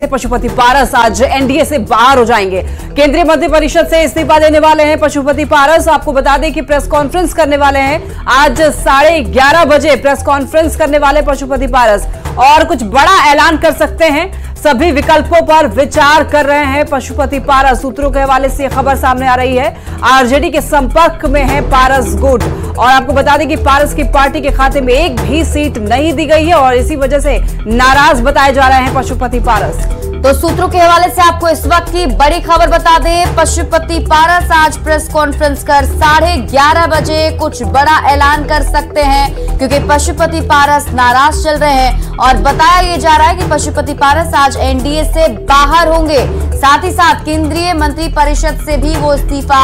पशुपति पारस आज एनडीए से बाहर हो जाएंगे। केंद्रीय मंत्रिपरिषद से इस्तीफा देने वाले हैं पशुपति पारस। आपको बता दें कि प्रेस कॉन्फ्रेंस करने वाले हैं आज 11:30 बजे प्रेस कॉन्फ्रेंस करने वाले पशुपति पारस और कुछ बड़ा ऐलान कर सकते हैं। सभी विकल्पों पर विचार कर रहे हैं पशुपति पारस। सूत्रों के हवाले से खबर सामने आ रही है। आरजेडी के संपर्क में है पारस गुट और आपको बता दें कि पारस की पार्टी के खाते में एक भी सीट नहीं दी गई है और इसी वजह से नाराज बताए जा रहे हैं पशुपति पारस। तो सूत्रों के हवाले से आपको इस वक्त की बड़ी खबर बता दें, पशुपति पारस आज प्रेस कॉन्फ्रेंस कर 11:30 बजे कुछ बड़ा ऐलान कर सकते हैं क्योंकि पशुपति पारस नाराज चल रहे हैं और बताया ये जा रहा है कि पशुपति पारस आज एनडीए से बाहर होंगे। साथ ही साथ केंद्रीय मंत्रिपरिषद से भी वो इस्तीफा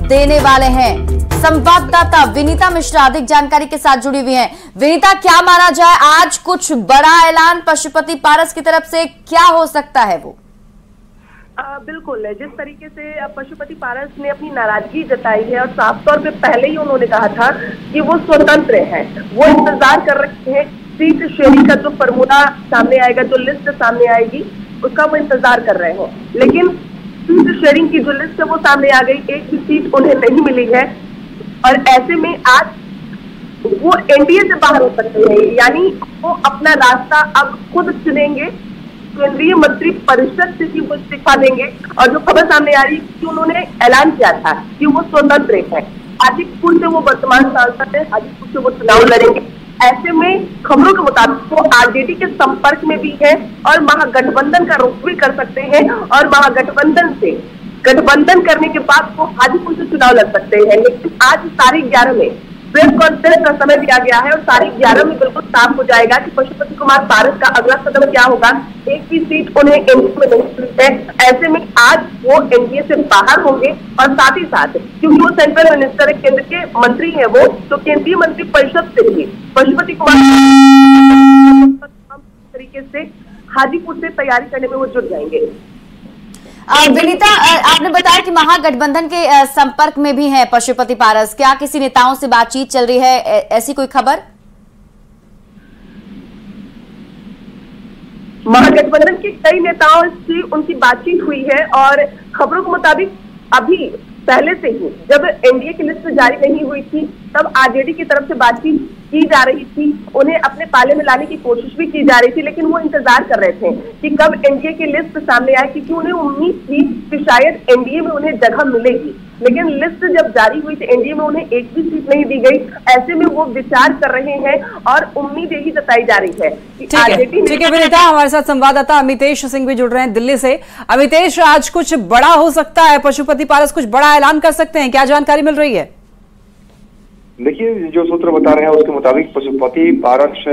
देने वाले हैं। संवाददाता विनीता मिश्रा अधिक जानकारी के साथ जुड़ी हुई हैं। विनीता, क्या माना जाए आज कुछ बड़ा ऐलान पशुपति पारस की तरफ से क्या हो सकता है वो? बिल्कुल, जिस तरीके से पशुपति पारस ने अपनी नाराजगी जताई है और साफ तौर पे पहले ही उन्होंने कहा था कि वो स्वतंत्र हैं, वो इंतजार कर रहे हैं सीट शेयरिंग का जो फॉर्मूला सामने आएगा, जो लिस्ट सामने आएगी उसका वो इंतजार कर रहे हैं। लेकिन सीट शेयरिंग की जो लिस्ट है वो सामने आ गई, एक भी सीट उन्हें नहीं मिली है और ऐसे में आज वो एनडीए से बाहर हो सकते हैं, यानी वो अपना रास्ता अब खुद चुनेंगे। केंद्रीय मंत्री परिषद से भी वो इस्तीफा देंगे और जो खबर सामने आ रही है कि उन्होंने ऐलान किया था कि वो स्वतंत्र है। हाजीपुर से वो वर्तमान सांसद है, हाजीपुर से वो चुनाव लड़ेंगे। ऐसे में खबरों के मुताबिक वो आरजेडी के संपर्क में भी है और महागठबंधन का रुख भी कर सकते हैं और महागठबंधन से गठबंधन करने के बाद वो हाजीपुर से चुनाव लड़ सकते हैं। लेकिन आज 11:30 में प्रेस कॉन्फ्रेंस का समय दिया गया है और 11:30 में बिल्कुल साफ हो जाएगा कि पशुपति कुमार पारस का अगला कदम क्या होगा। एक भी सीट उन्हें एनडीए में नहीं मिलती है। ऐसे में आज वो एनडीए से बाहर होंगे और साथ ही साथ क्योंकि वो सेंट्रल मिनिस्टर है, केंद्र के मंत्री है वो, तो केंद्रीय मंत्री परिषद से भी पशुपति कुमार तरीके से हाजीपुर से तैयारी करने में वो जुट जाएंगे। विनीता, आपने बताया कि महागठबंधन के संपर्क में भी है पशुपति पारस। क्या किसी नेताओं से बातचीत चल रही है, ऐसी कोई खबर? महागठबंधन के कई नेताओं से उनकी बातचीत हुई है और खबरों के मुताबिक अभी पहले से ही जब एनडीए की लिस्ट जारी नहीं हुई थी तब आरजेडी की तरफ से बातचीत की जा रही थी, उन्हें अपने पाले में लाने की कोशिश भी की जा रही थी, लेकिन वो इंतजार कर रहे थे कि कब एनडीए की लिस्ट सामने आए, क्योंकि उन्हें उम्मीद थी कि शायद एनडीए में उन्हें जगह मिलेगी। लेकिन लिस्ट जब जारी हुई तो एनडीए में उन्हें एक भी सीट नहीं दी गई। ऐसे में वो विचार कर रहे हैं और उम्मीद यही जताई जा रही है कि आरजेडी। ठीक है विनीता, हमारे साथ संवाददाता अमितेश सिंह भी जुड़ रहे हैं दिल्ली से। अमितेश, आज कुछ बड़ा हो सकता है, पशुपति पारस कुछ बड़ा ऐलान कर सकते हैं, क्या जानकारी मिल रही है? देखिए, जो सूत्र बता रहे हैं उसके मुताबिक पशुपति पारस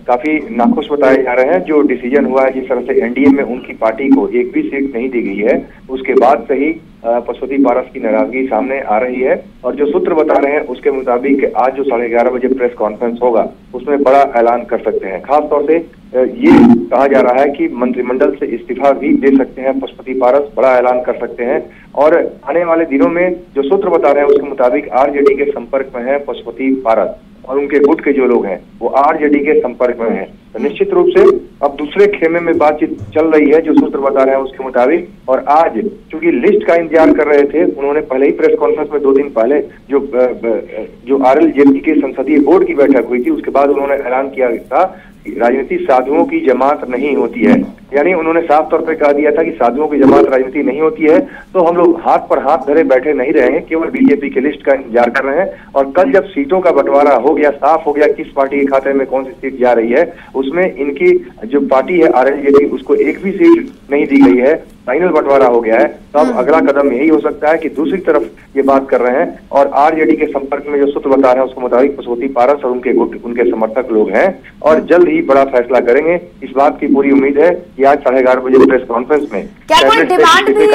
काफी नाखुश बताए जा रहे हैं। जो डिसीजन हुआ है, जिस तरह से एनडीए में उनकी पार्टी को एक भी सीट नहीं दी गई है, उसके बाद से ही पशुपति पारस की नाराजगी सामने आ रही है। और जो सूत्र बता रहे हैं उसके मुताबिक आज जो 11:30 बजे प्रेस कॉन्फ्रेंस होगा उसमें बड़ा ऐलान कर सकते हैं। खासतौर से ये कहा जा रहा है कि मंत्रिमंडल से इस्तीफा भी दे सकते हैं पशुपति पारस, बड़ा ऐलान कर सकते हैं। और आने वाले दिनों में जो सूत्र बता रहे हैं उसके मुताबिक आरजेडी के संपर्क में है पशुपति पारस और उनके गुट के जो लोग हैं वो आरजेडी के संपर्क में हैं। तो निश्चित रूप से अब दूसरे खेमे में बातचीत चल रही है, जो सूत्र बता रहे हैं उसके मुताबिक। और आज चूंकि लिस्ट का इंतजार कर रहे थे, उन्होंने पहले ही प्रेस कॉन्फ्रेंस में 2 दिन पहले जो आरएलजेडी के संसदीय बोर्ड की बैठक हुई थी उसके बाद उन्होंने ऐलान किया था राजनीति साधुओं की जमात नहीं होती है। यानी उन्होंने साफ तौर पे कह दिया था कि साधुओं की जमात राजनीति नहीं होती है, तो हम लोग हाथ पर हाथ धरे बैठे नहीं रहेंगे, केवल बीजेपी के लिस्ट का इंतजार कर रहे हैं। और कल जब सीटों का बंटवारा हो गया, साफ हो गया किस पार्टी के खाते में कौन सी सीट जा रही है, उसमें इनकी जो पार्टी है आरएलजेडी उसको एक भी सीट नहीं दी गई है, फाइनल बंटवारा हो गया है। तो अब अगला कदम यही हो सकता है कि दूसरी तरफ ये बात कर रहे हैं और आरजेडी के संपर्क में जो सूत्र बता रहे हैं उसके मुताबिक पशुपति पारस और उनके गुट, उनके समर्थक लोग हैं और जल्द ही बड़ा फैसला करेंगे। इस बात की पूरी उम्मीद है कि आज 11:30 बजे प्रेस कॉन्फ्रेंस में क्या कोई डिमांड भी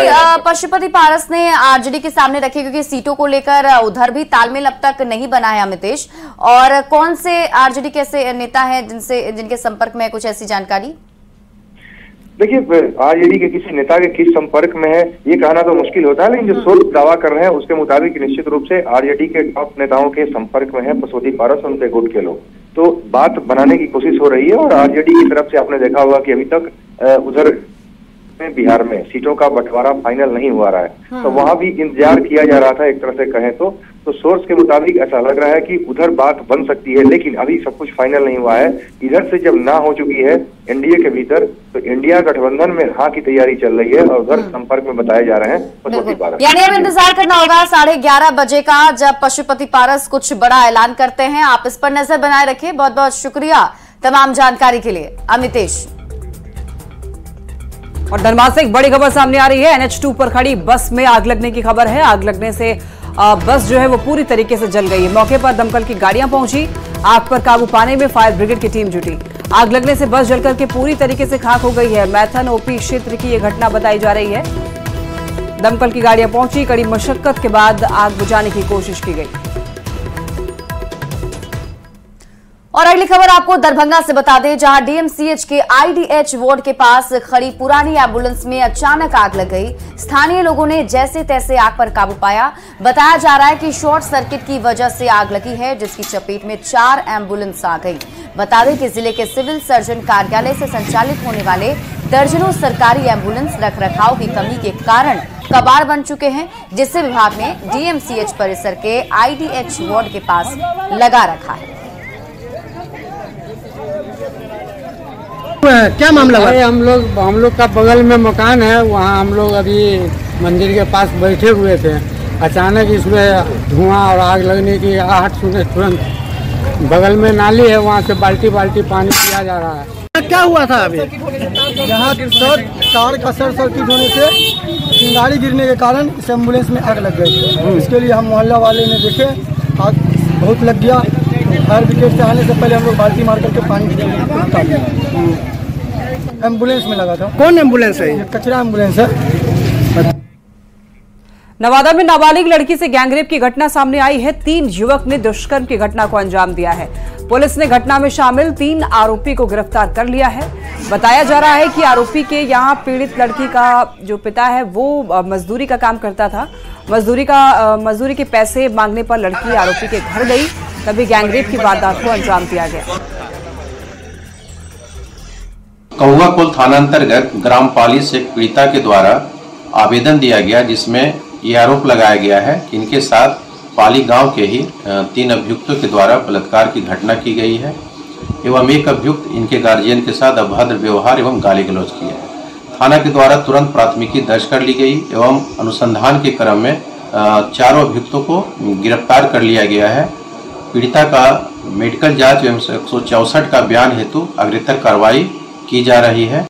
पशुपति पारस ने आरजेडी के सामने रखी, क्योंकि सीटों को लेकर उधर भी तालमेल अब तक नहीं बना है अमितेश? और कौन से आरजेडी के ऐसे नेता हैं जिनके संपर्क में कुछ ऐसी जानकारी? देखिए, आरजेडी के किसी नेता के किस संपर्क में है ये कहना तो मुश्किल होता है, लेकिन जो सोच दावा कर रहे हैं उसके मुताबिक निश्चित रूप से आरजेडी के टॉप नेताओं के संपर्क में है पशुपति पारस और उनके गुट के लोग। तो बात बनाने की कोशिश हो रही है और आरजेडी की तरफ से आपने देखा होगा कि अभी तक उधर में बिहार में सीटों का बंटवारा फाइनल नहीं हुआ रहा है, तो वहां भी इंतजार किया जा रहा था एक तरह से कहें तो सोर्स के मुताबिक ऐसा लग रहा है कि उधर बात बन सकती है, लेकिन अभी सब कुछ फाइनल नहीं हुआ है। इधर से जब ना हो चुकी है एनडीए के भीतर, तो इंडिया गठबंधन में हाँ की तैयारी चल रही है और उधर संपर्क में बताए जा रहे हैं पशुपति पारस। यानी अब इंतजार करना होगा 11:30 बजे का, जब पशुपति पारस कुछ बड़ा ऐलान करते हैं। आप इस पर नजर बनाए रखिए। बहुत बहुत शुक्रिया तमाम जानकारी के लिए अमितेश। और धनबाद से एक बड़ी खबर सामने आ रही है। NH2 पर खड़ी बस में आग लगने की खबर है। आग लगने से बस जो है वो पूरी तरीके से जल गई है। मौके पर दमकल की गाड़ियां पहुंची। आग पर काबू पाने में फायर ब्रिगेड की टीम जुटी। आग लगने से बस जलकर के पूरी तरीके से खाक हो गई है। मैथन ओपी क्षेत्र की यह घटना बताई जा रही है। दमकल की गाड़ियां पहुंची। कड़ी मशक्कत के बाद आग बुझाने की कोशिश की गई। और अगली खबर आपको दरभंगा से बता दें, जहां डीएमसीएच के आईडीएच वार्ड के पास खड़ी पुरानी एम्बुलेंस में अचानक आग लग गई। स्थानीय लोगों ने जैसे तैसे आग पर काबू पाया। बताया जा रहा है कि शॉर्ट सर्किट की वजह से आग लगी है, जिसकी चपेट में 4 एम्बुलेंस आ गई। बता दें कि जिले के सिविल सर्जन कार्यालय से संचालित होने वाले दर्जनों सरकारी एम्बुलेंस रखरखाव की कमी के कारण कबाड़ बन चुके हैं, जिससे विभाग ने डीएमसीएच परिसर के आईडीएच वार्ड के पास लगा रखा है। क्या मामला है? हम लोग का बगल में मकान है, वहाँ हम लोग अभी मंदिर के पास बैठे हुए थे। अचानक इसमें धुआं और आग लगने की आहट सुने। तुरंत बगल में नाली है, वहाँ से बाल्टी पानी पिया जा रहा है। क्या हुआ था अभी? यहाँ तार का शॉर्ट सर्किट होने से चिंगारी गिरने के कारण इस एम्बुलेंस में आग लग गई। इसके लिए हम मोहल्ला वाले ने देखे, आग बहुत लग गया। फायर ब्रिगेड से आने से पहले हम लोग बाल्टी मार करके पानी एम्बुलेंस में लगा था। कौन एम्बुलेंस है? कचरा एम्बुलेंस है। नवादा में नाबालिग लड़की से गैंगरेप की घटना सामने आई है। 3 युवक ने दुष्कर्म की घटना को अंजाम दिया है। पुलिस ने घटना में शामिल 3 आरोपी को गिरफ्तार कर लिया है। बताया जा रहा है कि आरोपी के यहाँ पीड़ित लड़की का जो पिता है वो मजदूरी का काम करता था। मजदूरी के पैसे मांगने पर लड़की आरोपी के घर गई, तभी गैंगरेप की वारदात को अंजाम दिया गया। कौआकोल थाना अंतर्गत ग्राम पाली से पीड़िता के द्वारा आवेदन दिया गया, जिसमें ये आरोप लगाया गया है कि इनके साथ पाली गांव के ही 3 अभियुक्तों के द्वारा बलात्कार की घटना की गई है एवं एक अभियुक्त इनके गार्जियन के साथ अभद्र व्यवहार एवं गाली गलौज किया है। थाना के द्वारा तुरंत प्राथमिकी दर्ज कर ली गई एवं अनुसंधान के क्रम में 4 अभियुक्तों को गिरफ्तार कर लिया गया है। पीड़िता का मेडिकल जांच एवं 164 का बयान हेतु अग्रिम कार्रवाई की जा रही है।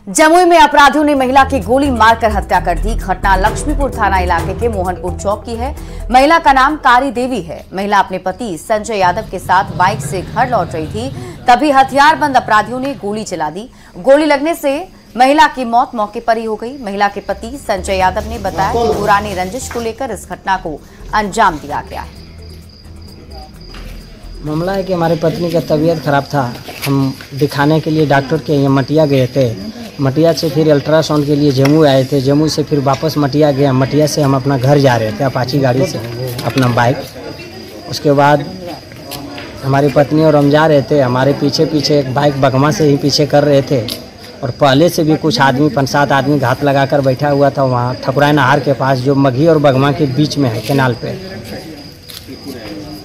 जमुई में अपराधियों ने महिला की गोली मारकर हत्या कर दी। घटना लक्ष्मीपुर थाना इलाके के मोहनपुर चौक की है। महिला का नाम कारी देवी है। महिला अपने पति संजय यादव के साथ बाइक से घर लौट रही थी, तभी हथियारबंद अपराधियों ने गोली चला दी। गोली लगने से महिला की मौत मौके पर ही हो गई। महिला के पति संजय यादव ने बताया कि पुरानी रंजिश को लेकर इस घटना को अंजाम दिया गया है। मामला है कि हमारी पत्नी का तबीयत खराब था। हम दिखाने के लिए डॉक्टर के यहाँ मटिया गए थे। मटिया से फिर अल्ट्रासाउंड के लिए जम्मू आए थे। जम्मू से फिर वापस मटिया गए। मटिया से हम अपना घर जा रहे थे अपाची गाड़ी से, अपना बाइक। उसके बाद हमारी पत्नी और हम जा रहे थे। हमारे पीछे एक बाइक बगमा से ही पीछे कर रहे थे और पहले से भी कुछ आदमी 5-7 आदमी घात लगाकर बैठा हुआ था वहाँ ठकुराई नहर के पास, जो मघी और बगमा के बीच में है, केनाल पे।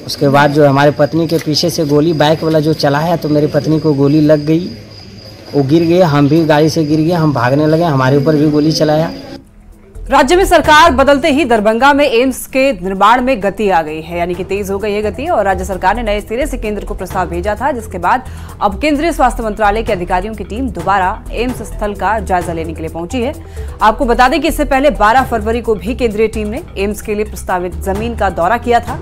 उसके बाद जो हमारे पत्नी के पीछे से गोली बाइक वाला जो चलाया तो मेरी पत्नी को गोली लग गई। वो गिर गए, हम भी गाड़ी से गिर गए, हम भागने लगे, हमारे ऊपर भी गोली चलाया। राज्य में सरकार बदलते ही दरभंगा में एम्स के निर्माण में गति आ गई है, यानी कि तेज हो गई है गति। और राज्य सरकार ने नए सिरे से केंद्र को प्रस्ताव भेजा था, जिसके बाद अब केंद्रीय स्वास्थ्य मंत्रालय के अधिकारियों की टीम दोबारा एम्स स्थल का जायजा लेने के लिए पहुंची है। आपको बता दें कि इससे पहले 12 फरवरी को भी केंद्रीय टीम ने एम्स के लिए प्रस्तावित जमीन का दौरा किया था।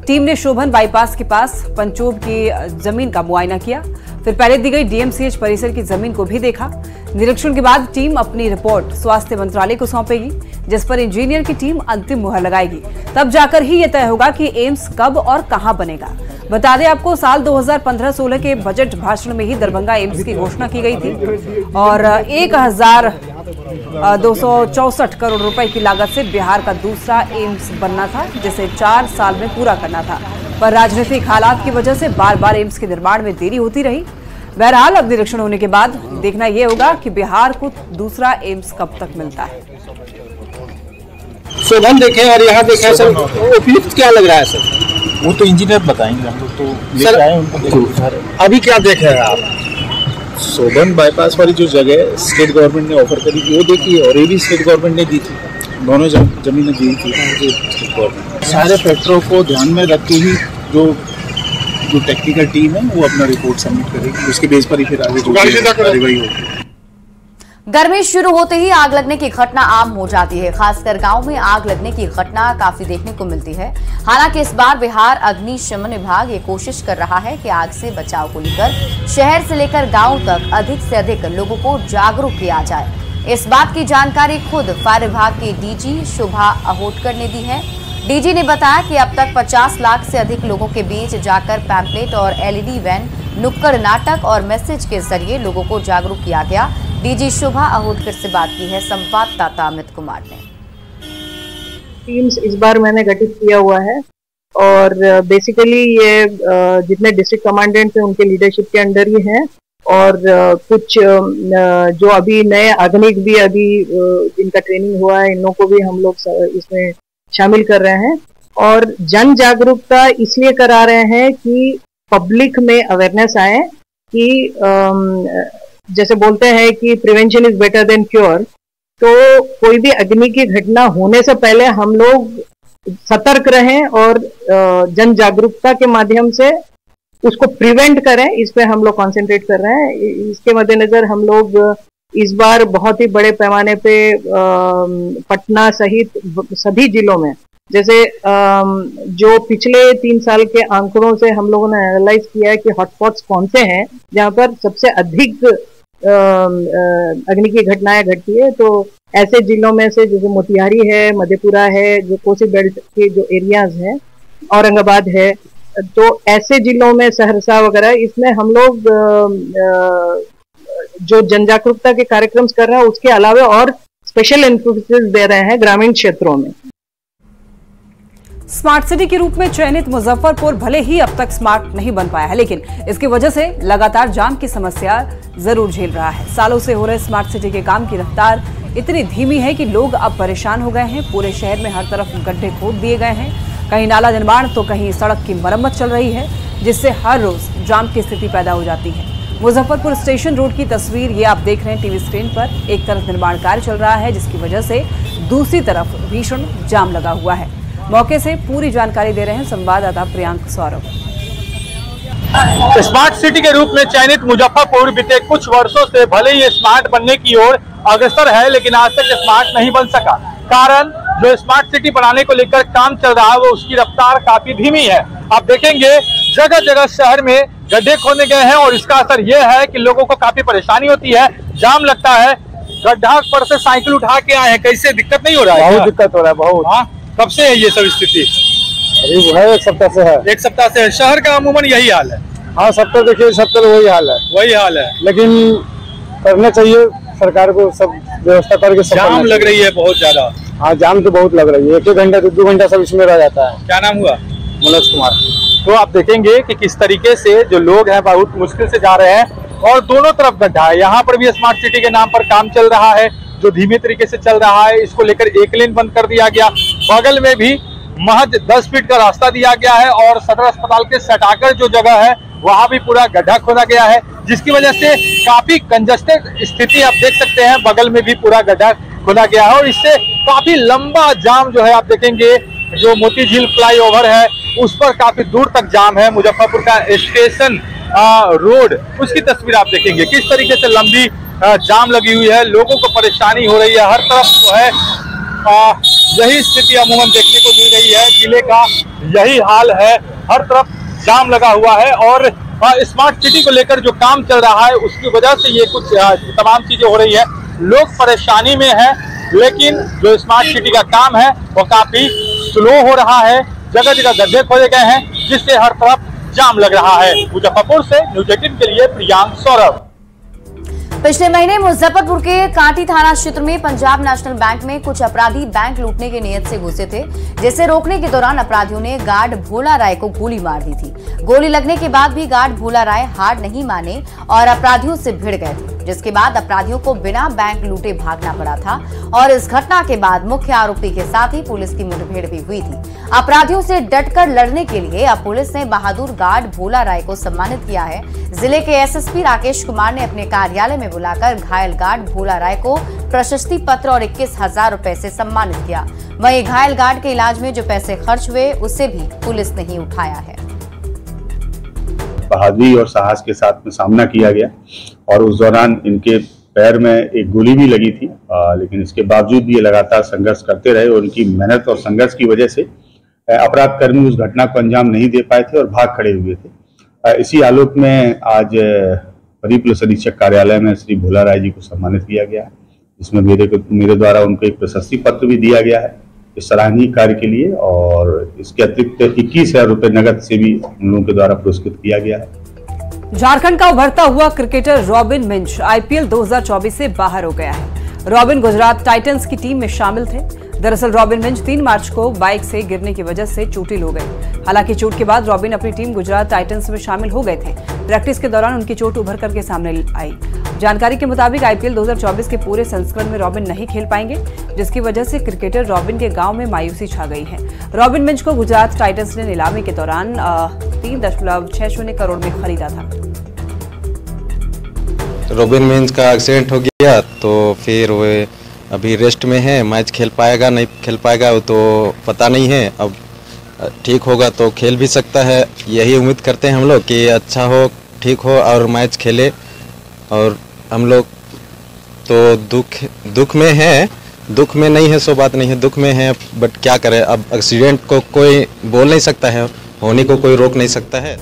टीम ने शोभन बाईपास के पास पंचोब की जमीन का मुआयना किया, फिर पहले दी गई डीएमसीएच परिसर की जमीन को भी देखा। निरीक्षण के बाद टीम अपनी रिपोर्ट स्वास्थ्य मंत्रालय को सौंपेगी, जिस पर इंजीनियर की टीम अंतिम मुहर लगाएगी। तब जाकर ही यह तय होगा कि एम्स कब और कहां बनेगा। बता दें आपको, साल 2015-16 के बजट भाषण में ही दरभंगा एम्स की घोषणा की गई थी और 1264 करोड़ रुपए की लागत से बिहार का दूसरा एम्स बनना था, जिसे 4 साल में पूरा करना था। पर राजनीतिक हालात की वजह से बार बार एम्स के निर्माण में देरी होती रही। बहरहाल अब निरीक्षण होने के बाद देखना यह होगा कि बिहार को दूसरा एम्स कब तक मिलता है। शोभन देखे और यहाँ देखे सर, उपयुक्त क्या लग रहा है सर? वो तो इंजीनियर बताएंगे, हम लोग तो लेके आए उनको। अभी क्या देख रहे हैं आप? शोभन बाईपास वाली जो जगह स्टेट गवर्नमेंट ने ऑफर करी थी वो देखी, और ये भी स्टेट गवर्नमेंट ने दी थी, दोनों जमीनें दी थी स्टेट गवर्नमेंट। सारे फैक्टरों को ध्यान में रख के ही जो टेक्निकल टीम है वो अपना रिपोर्ट सबमिट करेगी, उसके बेस पर ही फिर आगे कार्रवाई होगी। गर्मी शुरू होते ही आग लगने की घटना आम हो जाती है। खासकर गांव में आग लगने की घटना काफी देखने को मिलती है। हालांकि इस बार बिहार अग्निशमन विभाग ये कोशिश कर रहा है कि आग से बचाव को लेकर शहर से लेकर गांव तक अधिक से अधिक लोगों को जागरूक किया जाए। इस बात की जानकारी खुद फायर विभाग की डीजी शोभा अहोटकर ने दी है। डीजी ने बताया कि अब तक 50 लाख से अधिक लोगों के बीच जाकर पैम्पलेट और एलईडी वैन, नुक्कड़ नाटक और मैसेज के जरिए लोगों को जागरूक किया गया। डीजी शोभा अहोटकर से बात की है संवाददाता अमित कुमार ने। टीम्स इस बार मैंने गठित किया हुआ है और बेसिकली ये जितने डिस्ट्रिक्ट कमांडेंट हैं उनके लीडरशिप के अंडर ही हैं, और कुछ जो अभी नए आधुनिक भी अभी जिनका ट्रेनिंग हुआ है, इन लोगों को भी हम लोग इसमें शामिल कर रहे हैं। और जन जागरूकता इसलिए करा रहे हैं कि पब्लिक में अवेयरनेस आए कि जैसे बोलते हैं कि prevention is better than cure, तो कोई भी अग्नि की घटना होने से पहले हम लोग सतर्क रहें और जन जागरूकता के माध्यम से उसको प्रिवेंट करें। इस पे हम लोग कंसंट्रेट कर रहे हैं। इसके मद्देनजर हम लोग इस बार बहुत ही बड़े पैमाने पे पटना सहित सभी जिलों में, जैसे जो पिछले 3 साल के आंकड़ों से हम लोगों ने एनालाइज किया है कि हॉटस्पॉट्स कौन से हैं जहां पर सबसे अधिक अग्नि की घटनाएं घटती है, तो ऐसे जिलों में से जैसे मोतिहारी है, मधेपुरा है, जो कोसी बेल्ट के जो एरियाज हैं, औरंगाबाद है, तो ऐसे जिलों में सहरसा वगैरह, इसमें हम लोग जो जन जागरूकता के कार्यक्रम कर रहे हैं उसके अलावा और स्पेशल एम्फेसिस दे रहे हैं ग्रामीण क्षेत्रों में। स्मार्ट सिटी के रूप में चयनित मुजफ्फरपुर भले ही अब तक स्मार्ट नहीं बन पाया है, लेकिन इसकी वजह से लगातार जाम की समस्या जरूर झेल रहा है। सालों से हो रहे स्मार्ट सिटी के काम की रफ्तार इतनी धीमी है कि लोग अब परेशान हो गए हैं। पूरे शहर में हर तरफ गड्ढे खोद दिए गए हैं, कहीं नाला निर्माण तो कहीं सड़क की मरम्मत चल रही है, जिससे हर रोज जाम की स्थिति पैदा हो जाती है। मुजफ्फरपुर स्टेशन रोड की तस्वीर ये आप देख रहे हैं टीवी स्क्रीन पर। एक तरफ निर्माण कार्य चल रहा है, जिसकी वजह से दूसरी तरफ भीषण जाम लगा हुआ है। मौके से पूरी जानकारी दे रहे हैं संवाददाता प्रियांक सौरभ। स्मार्ट सिटी के रूप में चयनित मुजफ्फरपुर बीते कुछ वर्षों से भले ही स्मार्ट बनने की ओर अग्रसर है, लेकिन आज तक स्मार्ट नहीं बन सका। कारण जो स्मार्ट सिटी बनाने को लेकर काम चल रहा है वो उसकी रफ्तार काफी धीमी है। आप देखेंगे जगह जगह शहर में गड्ढे खोदे गए हैं और इसका असर ये है कि लोगों को काफी परेशानी होती है, जाम लगता है। गड्ढा पर से साइकिल उठा के आए हैं, कैसे दिक्कत नहीं हो रहा है? बहुत दिक्कत हो रहा है, बहुत। हाँ, कब से है ये सब स्थिति? अभी है 1 सप्ताह से है। 1 सप्ताह से है। शहर का अमूमन यही हाल है। हाँ, 70 देखिए, 70 वही हाल है, वही हाल है। लेकिन करना चाहिए सरकार को, सब व्यवस्था करके। जाम लग रही है बहुत ज्यादा। हाँ, जाम तो बहुत लग रही है, 1-1 घंटा 2 घंटा सब इसमें रह जाता है। क्या नाम हुआ? मनोज कुमार। तो आप देखेंगे कि किस तरीके से जो लोग हैं बहुत मुश्किल से जा रहे हैं, और दोनों तरफ गड्ढा है। यहाँ पर भी स्मार्ट सिटी के नाम पर काम चल रहा है जो धीमे तरीके से चल रहा है। इसको लेकर 1 लेन बंद कर दिया गया। बगल में भी महज 10 फीट का रास्ता दिया गया है, और सदर अस्पताल के सटाकर जो जगह है वहां भी पूरा गड्ढा खोदा गया है, जिसकी वजह से काफी कंजस्टेड स्थिति आप देख सकते हैं। बगल में भी पूरा गड्ढा खोदा गया है, और इससे काफी लंबा जाम जो है आप देखेंगे। जो मोती झील फ्लाईओवर है उस पर काफी दूर तक जाम है। मुजफ्फरपुर का स्टेशन रोड, उसकी तस्वीर आप देखेंगे किस तरीके से लंबी जाम लगी हुई है। लोगों को परेशानी हो रही है, हर तरफ जो है यही स्थिति अमूमन देखने को मिल रही है। जिले का यही हाल है, हर तरफ जाम लगा हुआ है, और स्मार्ट सिटी को लेकर जो काम चल रहा है उसकी वजह से ये कुछ तमाम चीजें हो रही है। लोग परेशानी में हैं, लेकिन जो स्मार्ट सिटी का काम है वो काफी स्लो हो रहा है। जगह जगह गड्ढे खोदे गए हैं, जिससे हर तरफ जाम लग रहा है। मुजफ्फरपुर से न्यूज़ 18 के लिए प्रियांक सौरभ। पिछले महीने मुजफ्फरपुर के कांटी थाना क्षेत्र में पंजाब नेशनल बैंक में कुछ अपराधी बैंक लूटने की नीयत से घुसे थे, जिसे रोकने के दौरान अपराधियों ने गार्ड भोला राय को गोली मार दी थी। गोली लगने के बाद भी गार्ड भोला राय हार नहीं माने और अपराधियों से भिड़ गए थे, जिसके बाद अपराधियों को बिना बैंक लूटे भागना पड़ा था और इस घटना के बाद मुख्य आरोपी के साथ ही पुलिस की मुठभेड़ भी हुई थी। अपराधियों से डटकर लड़ने के लिए अब पुलिस ने बहादुर गार्ड भोला राय को सम्मानित किया है। जिले के एसएसपी राकेश कुमार ने अपने कार्यालय में बुलाकर घायल गार्ड भोला राय को प्रशस्ति पत्र और 21,000 रुपए से सम्मानित किया। वहीं घायल गार्ड के इलाज में जो पैसे खर्च हुए उसे भी पुलिस ने ही उठाया है। बहादुरी और साहस के साथ में सामना किया गया और उस दौरान इनके पैर में एक गोली भी लगी थी, लेकिन इसके बावजूद भी ये लगातार संघर्ष करते रहे और उनकी मेहनत और संघर्ष की वजह से अपराधकर्मी उस घटना को अंजाम नहीं दे पाए थे और भाग खड़े हुए थे। इसी आलोक में आज परिप पुलिस अधीक्षक कार्यालय में श्री भोला राय जी को सम्मानित किया गया है, जिसमें मेरे द्वारा उनको एक प्रशस्ति पत्र भी दिया गया है इस सराहनीय कार्य के लिए, और इसके अतिरिक्त 21,000 रुपए नगद से भी उन लोगों के द्वारा पुरस्कृत किया गया है। झारखंड का उभरता हुआ क्रिकेटर रॉबिन मिंज आईपीएल 2024 से बाहर हो गया है। रॉबिन गुजरात टाइटंस की टीम में शामिल थे। दरअसल रॉबिन मिंज 3 मार्च को बाइक से गिरने की वजह से चोटिल हो गए। हालांकि चोट के बाद रॉबिन अपनी टीम गुजरात टाइटंस में शामिल हो गए थे। प्रैक्टिस के दौरान उनकी चोट उभर करके सामने आई। जानकारी के मुताबिक आईपीएल 2024 के पूरे संस्करण में रॉबिन नहीं खेल पाएंगे, जिसकी वजह से क्रिकेटर रॉबिन के गांव में मायूसी छा गई है। रॉबिन मिंज को गुजरात टाइटंस ने नीलामी के दौरान 3.60 करोड़ में खरीदा था। रॉबिन मिंज का एक्सीडेंट हो गया तो फिर वो अभी रेस्ट में है। मैच खेल पाएगा नहीं खेल पाएगा वो तो पता नहीं है। अब ठीक होगा तो खेल भी सकता है, यही उम्मीद करते हैं हम लोग कि अच्छा हो, ठीक हो और मैच खेले। और हम लोग तो दुख में है, दुख में नहीं है सो बात नहीं है, दुख में है, बट क्या करें। अब एक्सीडेंट को कोई बोल नहीं सकता है, होने को कोई रोक नहीं सकता है।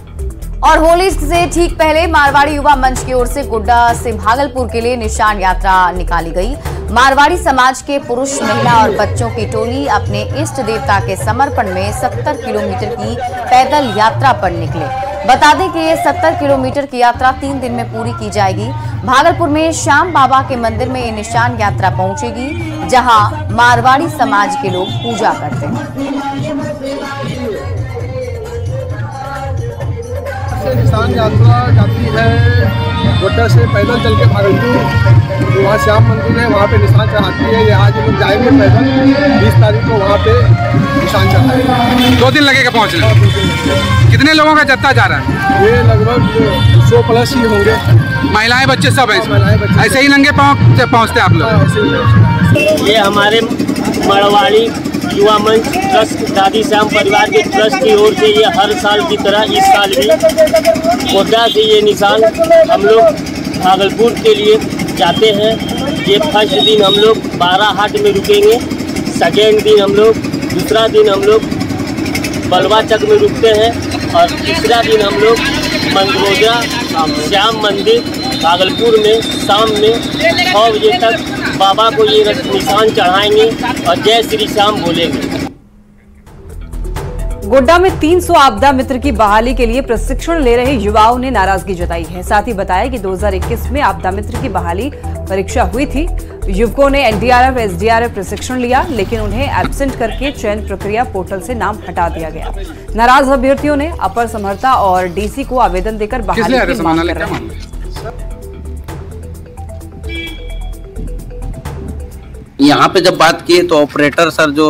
और होली से ठीक पहले मारवाड़ी युवा मंच की ओर से गोड्डा से भागलपुर के लिए निशान यात्रा निकाली गई। मारवाड़ी समाज के पुरुष, महिला और बच्चों की टोली अपने इष्ट देवता के समर्पण में 70 किलोमीटर की पैदल यात्रा पर निकले। बता दें कि ये 70 किलोमीटर की यात्रा 3 दिन में पूरी की जाएगी। भागलपुर में श्याम बाबा के मंदिर में ये निशान यात्रा पहुंचेगी, जहां मारवाड़ी समाज के लोग पूजा करते हैं। निशान यात्रा जाती है गोड्डा से पैदल चल के भागलपुर, तो वहाँ श्याम मंदिर है, वहाँ पे निशान चढ़ाती है। ये आज लोग जाएंगे पैदल, 20 तारीख को वहाँ पे निशान चढ़ाएंगे। 2 दिन लगेगा पहुँचने। कितने लोगों का जत्था जा रहा है? ये लगभग 100 प्लस ही होंगे। महिलाएं बच्चे सब हैं? ऐसे ही नंगे पहुँचते आप लोग? ये हमारे मारवाड़ी युवा मंच ट्रस्ट दादी श्याम परिवार के ट्रस्ट की ओर से ये हर साल की तरह इस साल भी गोड्डा से ये निशान हम लोग भागलपुर के लिए जाते हैं। ये फर्स्ट दिन हम लोग 12 हाट में रुकेंगे, सेकेंड दिन हम लोग, दूसरा दिन हम लोग बलवा चक में रुकते हैं और तीसरा दिन हम लोग मंदरोजा श्याम मंदिर भागलपुर में शाम में 6 बजे तक बाबा को ये निशान चढ़ाएंगे और जय श्री श्याम बोलेंगे। गोड्डा में 300 आपदा मित्र की बहाली के लिए प्रशिक्षण ले रहे युवाओं ने नाराजगी जताई है। साथ ही बताया कि 2021 में आपदा मित्र की बहाली परीक्षा हुई थी। युवकों ने एनडीआरएफ, एसडीआरएफ प्रशिक्षण लिया, लेकिन उन्हें एब्सेंट करके चयन प्रक्रिया पोर्टल से नाम हटा दिया गया। नाराज अभ्यर्थियों ने अपर समहर्ता और डीसी को आवेदन देकर बहाली की मांग कर रहे हैं। यहाँ पे जब बात की तो ऑपरेटर सर जो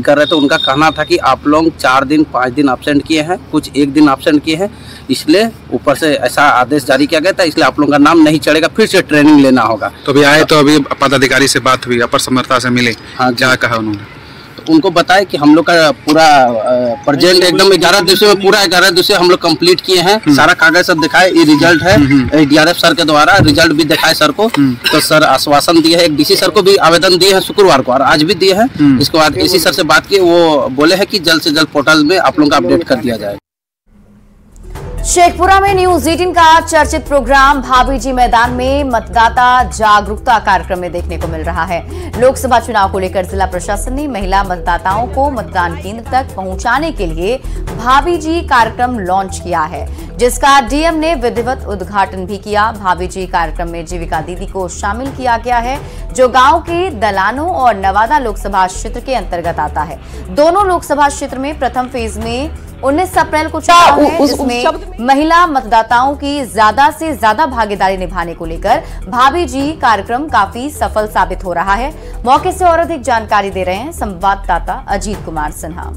कर रहे थे उनका कहना था कि आप लोग 4 दिन 5 दिन एब्सेंट किए हैं, कुछ 1 दिन एब्सेंट किए हैं, इसलिए ऊपर से ऐसा आदेश जारी किया गया था, इसलिए आप लोगों का नाम नहीं चढ़ेगा, फिर से ट्रेनिंग लेना होगा। तो अभी आए तो अभी पदाधिकारी से बात हुई, अपर समर्था से मिले? हाँ, क्या कहा उन्होंने? उनको बताया कि हम लोग का पूरा प्रेजेंट एकदम 11 दिवसों में पूरा 11 दिवसों हम लोग कंप्लीट किए हैं। सारा कागज सब दिखाए, ये रिजल्ट है डीआरएफ सर के द्वारा, रिजल्ट भी दिखाए सर को। तो सर आश्वासन दिए है, एक डीसी सर को भी आवेदन दिए हैं शुक्रवार को और आज भी दिए हैं। इसके बाद एसी सर से बात की, वो बोले हैं कि जल्द से जल्द पोर्टल में आप लोगों का अपडेट कर दिया जाए। शेखपुरा में न्यूज 18 का चर्चित प्रोग्राम भाभी जी मैदान में मतदाता जागरूकता कार्यक्रम में देखने को मिल रहा है। लोकसभा चुनाव को लेकर जिला प्रशासन ने महिला मतदाताओं को मतदान केंद्र तक पहुंचाने के लिए भाभी जी कार्यक्रम लॉन्च किया है, जिसका डीएम ने विधिवत उद्घाटन भी किया। भाभी जी कार्यक्रम में जीविका दीदी को शामिल किया गया है, जो गांव के दलानों और नवादा लोकसभा क्षेत्र के अंतर्गत आता है। दोनों लोकसभा क्षेत्र में प्रथम फेज में 19 अप्रैल को चुनाव है, जिसमें महिला मतदाताओं की ज्यादा से ज्यादा भागीदारी निभाने को लेकर भाभी जी कार्यक्रम काफी सफल साबित हो रहा है। मौके से और अधिक जानकारी दे रहे हैं संवाददाता अजीत कुमार सिन्हा।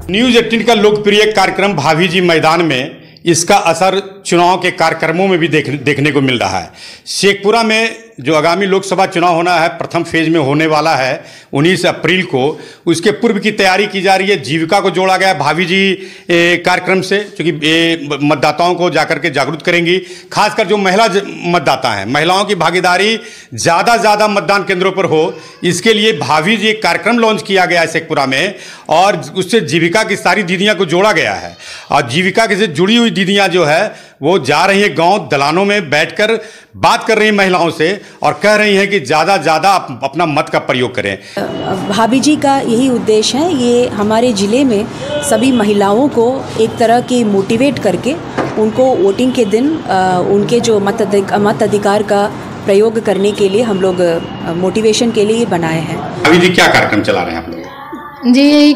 न्यूज 18 का लोकप्रिय कार्यक्रम भाभी जी मैदान में इसका असर चुनाव के कार्यक्रमों में भी देखने को मिल रहा है। शेखपुरा में जो आगामी लोकसभा चुनाव होना है, प्रथम फेज में होने वाला है 19 अप्रैल को, उसके पूर्व की तैयारी की जा रही है। जीविका को जोड़ा गया भाभी जी कार्यक्रम से, क्योंकि मतदाताओं को जाकर के जागरूक करेंगी। खासकर जो महिला मतदाता हैं, महिलाओं की भागीदारी ज़्यादा मतदान केंद्रों पर हो, इसके लिए भाभी जी एक कार्यक्रम लॉन्च किया गया है शेखपुरा में, और उससे जीविका की सारी दीदियाँ को जोड़ा गया है। और जीविका के से जुड़ी हुई दीदियाँ जो है वो जा रही हैं गांव दलानों में बैठकर बात कर रही हैं महिलाओं से और कह रही हैं कि ज़्यादा अपना मत का प्रयोग करें। भाभी जी का यही उद्देश्य है, ये हमारे ज़िले में सभी महिलाओं को एक तरह की मोटिवेट करके उनको वोटिंग के दिन उनके जो मत अधिकार का प्रयोग करने के लिए हम लोग मोटिवेशन के लिए बनाए हैं। भाभी जी क्या कार्यक्रम चला रहे हैं आप लोग? जी यही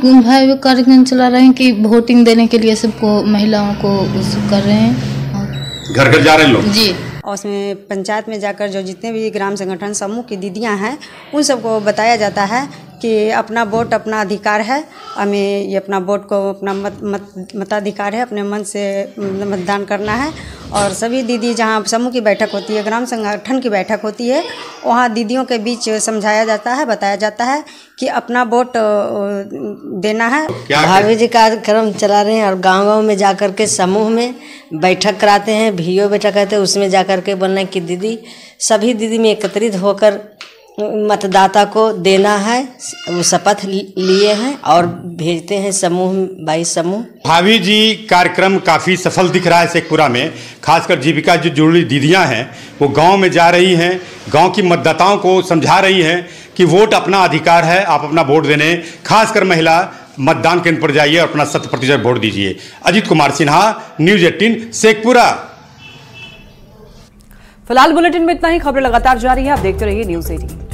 कार्यक्रम चला रहे हैं कि वोटिंग देने के लिए सबको महिलाओं को कर रहे हैं, घर घर जा रहे हैं लोग जी। और उसमें पंचायत में जाकर जो जितने भी ग्राम संगठन समूह की दीदियां हैं उन सबको बताया जाता है कि अपना वोट अपना अधिकार है, हमें ये अपना वोट को अपना मताधिकार है, अपने मन से मतदान करना है। और सभी दीदी जहाँ समूह की बैठक होती है, ग्राम संगठन की बैठक होती है, वहाँ दीदियों के बीच समझाया जाता है, बताया जाता है कि अपना वोट देना है। भाभी जी कार्यक्रम चला रहे हैं और गांव में जाकर के समूह में बैठक कराते हैं, वीडियो बैठक करते हैं, उसमें जाकर के बोलना कि दीदी सभी दीदी में एकत्रित होकर मतदाता को देना है, वो शपथ लिए हैं और भेजते हैं समूह बाई समूह। भाभी जी कार्यक्रम काफ़ी सफल दिख रहा है शेखपुरा में। खासकर जीविका जो जुड़ी दीदियां हैं वो गांव में जा रही हैं, गांव की मतदाताओं को समझा रही हैं कि वोट अपना अधिकार है, आप अपना वोट देने, खासकर महिला मतदान केंद्र पर जाइए और अपना 100% वोट दीजिए। अजीत कुमार सिन्हा, न्यूज 18 शेखपुरा। फिलहाल बुलेटिन में इतना ही। खबरें लगातार जारी है, आप देखते रहिए न्यूज 18।